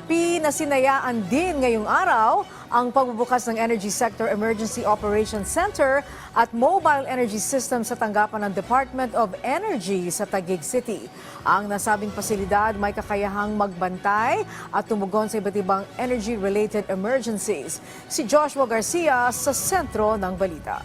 Pinasinayaan din ngayong araw ang pagbubukas ng Energy Sector Emergency Operations Center at Mobile Energy System sa tanggapan ng Department of Energy sa Taguig City. Ang nasabing pasilidad may kakayahang magbantay at tumugon sa iba't ibang energy-related emergencies. Si Joshua Garcia sa sentro ng balita.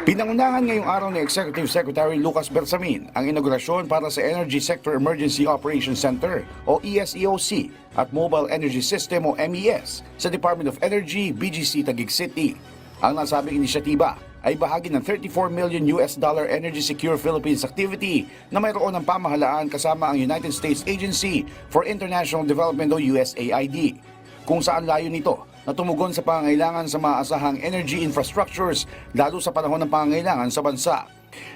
Pinangunahan ngayong araw ni Executive Secretary Lucas Bersamin ang inaugurasyon para sa Energy Sector Emergency Operations Center o ESEOC at Mobile Energy System o MES sa Department of Energy, BGC, Taguig City. Ang nasabing inisyatiba ay bahagi ng $34 million Energy Secure Philippines activity na mayroon ng pamahalaan kasama ang United States Agency for International Development o USAID, kung saan layo nito na tumugon sa pangangailangan sa maaasahang energy infrastructures lalo sa panahon ng pangangailangan sa bansa.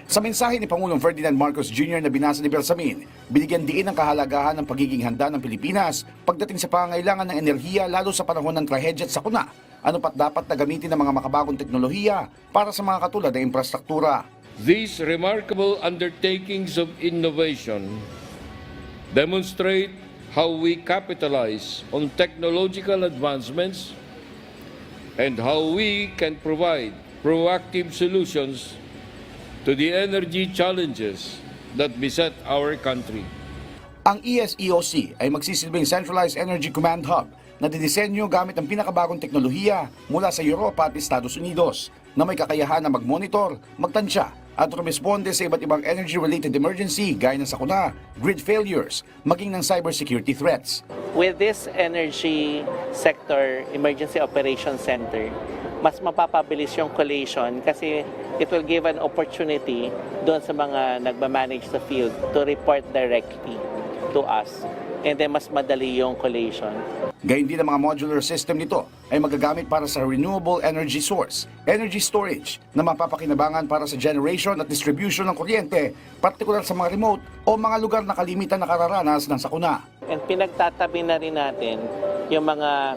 Sa mensahe ni Pangulong Ferdinand Marcos Jr. na binasa ni Bersamin, binigyan diin ang kahalagahan ng pagiging handa ng Pilipinas pagdating sa pangangailangan ng enerhiya lalo sa panahon ng trahedya at sakuna. Ano pat dapat na gamitin ng mga makabagong teknolohiya para sa mga katulad ng infrastruktura. These remarkable undertakings of innovation demonstrate how we capitalize on technological advancements and how we can provide proactive solutions to the energy challenges that beset our country. Ang ESEOC ay magsisilbing Centralized Energy Command Hub na didisenyo gamit ang pinakabagong teknolohiya mula sa Europa at Estados Unidos na may kakayahan na mag-monitor, magtansya at rumisponde sa iba't ibang energy-related emergency gaya ng sakuna, grid failures, maging ng cybersecurity threats. With this Energy Sector Emergency Operations Center, mas mapapabilis yung collation kasi it will give an opportunity doon sa mga nagmamanage sa field to report directly to us. And then mas madali yung collation. Gayun din ang mga modular system nito ay magagamit para sa renewable energy source, energy storage na mapapakinabangan para sa generation at distribution ng kuryente, partikular sa mga remote o mga lugar na kalimitan nakararanas ng sakuna. And pinagtatabi na rin natin yung mga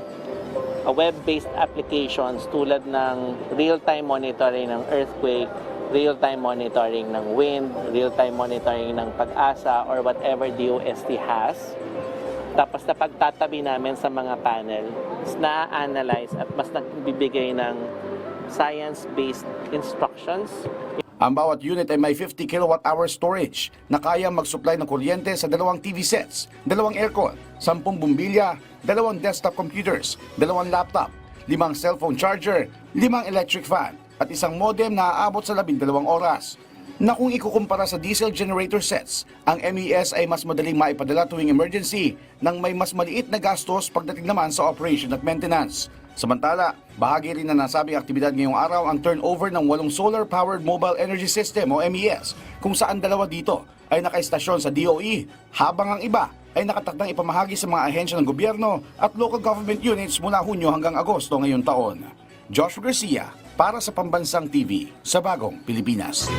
web-based applications tulad ng real-time monitoring ng earthquake, real-time monitoring ng wind, real-time monitoring ng pag-asa or whatever DOST has. Tapos na pagtatabi namin sa mga panel, na-analyze at mas nagbibigay ng science-based instructions. Ang bawat unit ay may 50 kWh storage na kaya mag-supply ng kuryente sa 2 TV sets, 2 aircon, 10 bumbilya, 2 desktop computers, 2 laptop, 5 cellphone charger, 5 electric fan, at isang modem na aabot sa 12 oras. Na kung ikukumpara sa diesel generator sets, ang MES ay mas madaling maipadala tuwing emergency nang may mas maliit na gastos pagdating naman sa operation at maintenance. Samantala, bahagi rin na nasabing aktibidad ngayong araw ang turnover ng 8 solar-powered mobile energy system o MES, kung saan 2 dito ay nakaistasyon sa DOE, habang ang iba ay nakatakdang ipamahagi sa mga ahensya ng gobyerno at local government units mula Hunyo hanggang Agosto ngayong taon. Joshua Garcia, para sa Pambansang TV, sa Bagong Pilipinas.